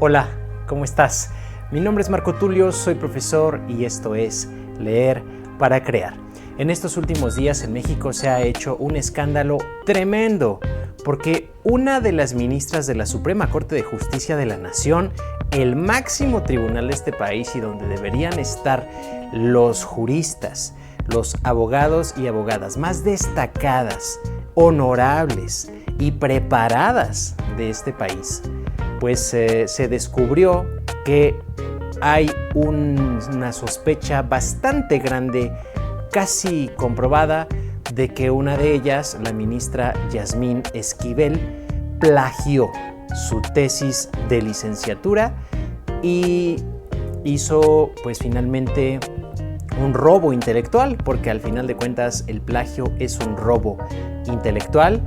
Hola, ¿cómo estás? Mi nombre es Marco Tulio, soy profesor y esto es Leer para Crear. En estos últimos días en México se ha hecho un escándalo tremendo porque una de las ministras de la Suprema Corte de Justicia de la Nación, el máximo tribunal de este país y donde deberían estar los juristas, los abogados y abogadas más destacadas, honorables y preparadas de este país, pues se descubrió que hay una sospecha bastante grande, casi comprobada, de que una de ellas, la ministra Yasmín Esquivel, plagió su tesis de licenciatura y hizo pues finalmente un robo intelectual, porque al final de cuentas el plagio es un robo intelectual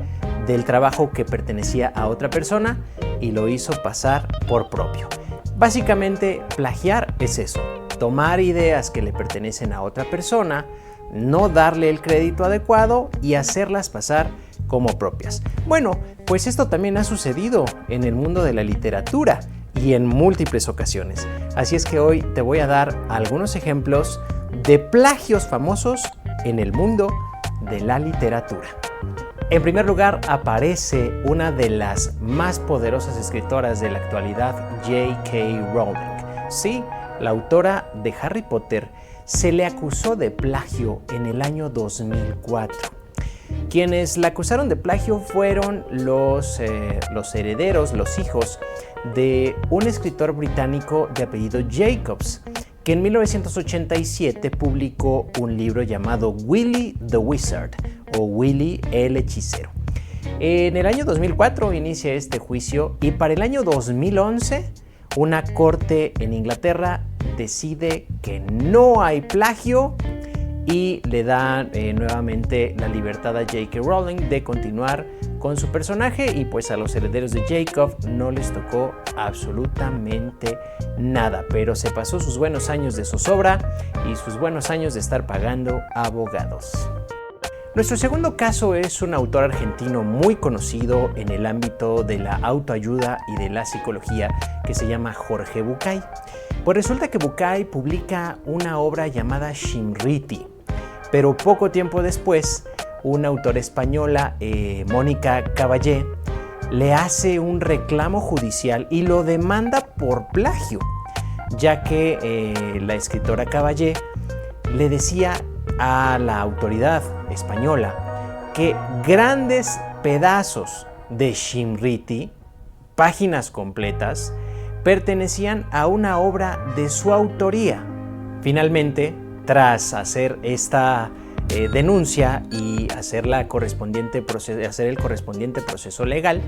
del trabajo que pertenecía a otra persona y lo hizo pasar por propio. Básicamente, plagiar es eso: tomar ideas que le pertenecen a otra persona, no darle el crédito adecuado y hacerlas pasar como propias. Bueno, pues esto también ha sucedido en el mundo de la literatura y en múltiples ocasiones. Así es que hoy te voy a dar algunos ejemplos de plagios famosos en el mundo de la literatura. En primer lugar, aparece una de las más poderosas escritoras de la actualidad, J.K. Rowling. Sí, la autora de Harry Potter se le acusó de plagio en el año 2004. Quienes la acusaron de plagio fueron los herederos, los hijos de un escritor británico de apellido Jacobs, que en 1987 publicó un libro llamado Willy the Wizard o Willy el hechicero. En el año 2004 inicia este juicio y para el año 2011 una corte en Inglaterra decide que no hay plagio y le da nuevamente la libertad a J.K. Rowling de continuar con su personaje, y pues a los herederos de Jacob no les tocó absolutamente nada, pero se pasó sus buenos años de zozobra y sus buenos años de estar pagando abogados. Nuestro segundo caso es un autor argentino muy conocido en el ámbito de la autoayuda y de la psicología que se llama Jorge Bucay. Pues resulta que Bucay publica una obra llamada Smriti, pero poco tiempo después una autora española, Mónica Caballé, le hace un reclamo judicial y lo demanda por plagio, ya que la escritora Caballé le decía a la autoridad española que grandes pedazos de Smriti, páginas completas, pertenecían a una obra de su autoría. Finalmente, tras hacer esta denuncia y hacer el correspondiente proceso legal,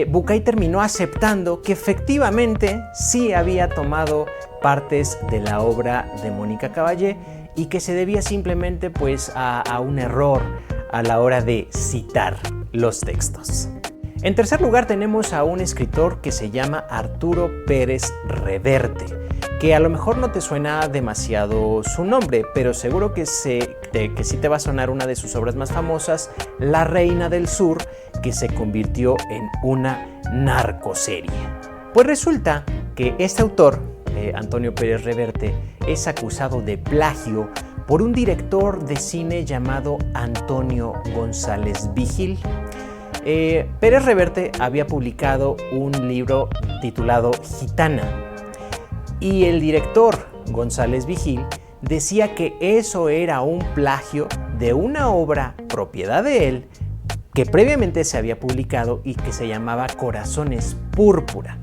Bucay terminó aceptando que efectivamente sí había tomado partes de la obra de Mónica Caballé y que se debía simplemente pues a un error a la hora de citar los textos. En tercer lugar tenemos a un escritor que se llama Arturo Pérez Reverte, que a lo mejor no te suena demasiado su nombre, pero seguro que sí te va a sonar una de sus obras más famosas, La Reina del Sur, que se convirtió en una narcoserie. Pues resulta que este autor, Antonio Pérez Reverte, es acusado de plagio por un director de cine llamado Antonio González Vigil. Pérez Reverte había publicado un libro titulado Gitana y el director González Vigil decía que eso era un plagio de una obra propiedad de él que previamente se había publicado y que se llamaba Corazones Púrpura.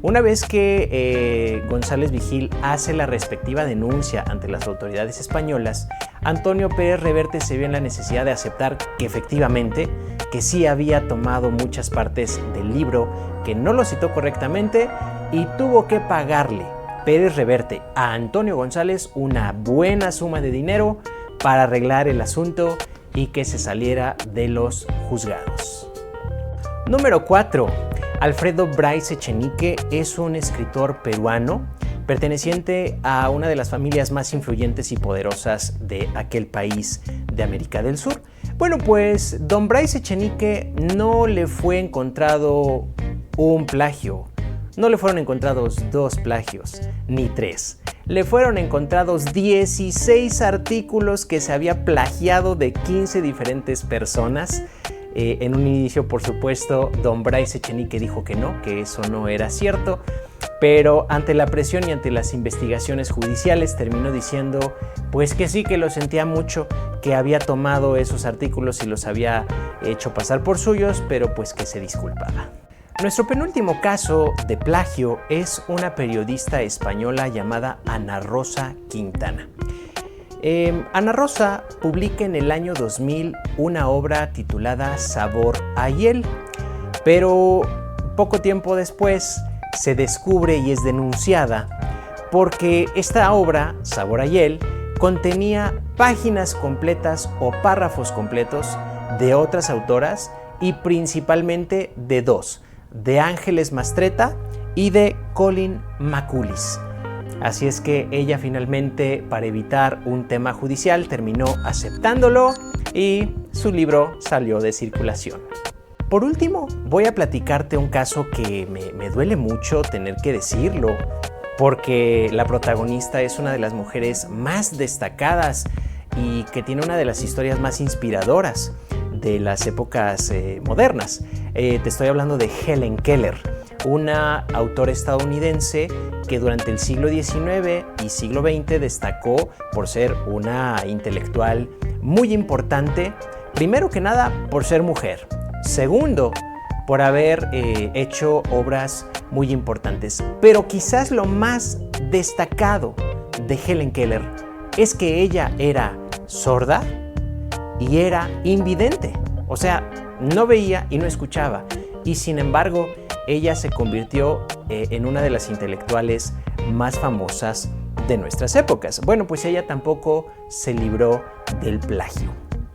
Una vez que González Vigil hace la respectiva denuncia ante las autoridades españolas, Antonio Pérez Reverte se vio en la necesidad de aceptar que efectivamente que sí había tomado muchas partes del libro, que no lo citó correctamente y tuvo que pagarle Pérez Reverte a Antonio González una buena suma de dinero para arreglar el asunto y que se saliera de los juzgados. Número 4. Alfredo Bryce Echenique es un escritor peruano perteneciente a una de las familias más influyentes y poderosas de aquel país de América del Sur. Bueno, pues don Bryce Echenique no le fue encontrado un plagio no le fueron encontrados 2 plagios, ni 3. Le fueron encontrados 16 artículos que se había plagiado de 15 diferentes personas. En un inicio, por supuesto, don Bryce Echenique dijo que no, que eso no era cierto, pero ante la presión y ante las investigaciones judiciales terminó diciendo pues que sí, que lo sentía mucho, que había tomado esos artículos y los había hecho pasar por suyos, pero pues que se disculpaba. Nuestro penúltimo caso de plagio es una periodista española llamada Ana Rosa Quintana. Ana Rosa publica en el año 2000 una obra titulada Sabor a Hiel, pero poco tiempo después se descubre y es denunciada porque esta obra, Sabor a Hiel, contenía páginas completas o párrafos completos de otras autoras y principalmente de 2, de Ángeles Mastretta y de Colin McCullers. Así es que ella finalmente, para evitar un tema judicial, terminó aceptándolo y su libro salió de circulación. Por último, voy a platicarte un caso que me duele mucho tener que decirlo, porque la protagonista es una de las mujeres más destacadas y que tiene una de las historias más inspiradoras de las épocas modernas. Te estoy hablando de Helen Keller, una autora estadounidense que durante el siglo XIX y siglo XX destacó por ser una intelectual muy importante, primero que nada por ser mujer, segundo por haber hecho obras muy importantes, pero quizás lo más destacado de Helen Keller es que ella era sorda y era invidente, o sea, no veía y no escuchaba, y sin embargo ella se convirtió en una de las intelectuales más famosas de nuestras épocas. Bueno, pues ella tampoco se libró del plagio,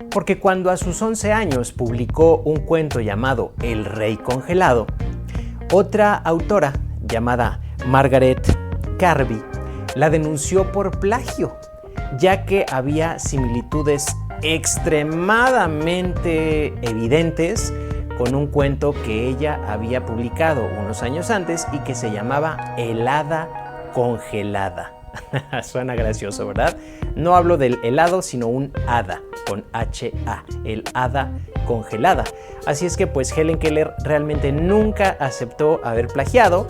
porque cuando a sus 11 años publicó un cuento llamado El Rey Congelado, otra autora llamada Margaret Carby la denunció por plagio, ya que había similitudes extremadamente evidentes con un cuento que ella había publicado unos años antes y que se llamaba El Hada Congelada. Suena gracioso, ¿verdad? No hablo del helado, sino un hada, con H-A, el hada congelada. Así es que pues Helen Keller realmente nunca aceptó haber plagiado.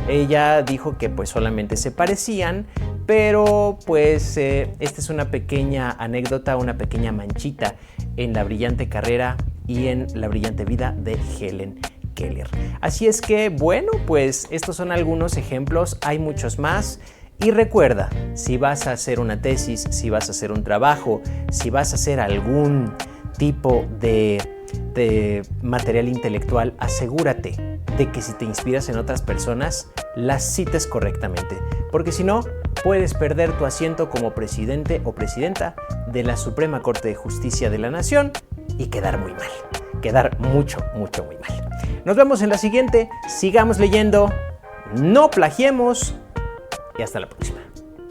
Ella dijo que pues solamente se parecían, pero pues esta es una pequeña anécdota, una pequeña manchita en la brillante carrera y en la brillante vida de Helen Keller. Así es que bueno, pues estos son algunos ejemplos, hay muchos más. Y recuerda, si vas a hacer una tesis, si vas a hacer un trabajo, si vas a hacer algún tipo de material intelectual, asegúrate de que si te inspiras en otras personas, las cites correctamente, porque si no, puedes perder tu asiento como presidente o presidenta de la Suprema Corte de Justicia de la Nación y quedar muy mal, quedar muy mal. Nos vemos en la siguiente, sigamos leyendo, no plagiemos y hasta la próxima.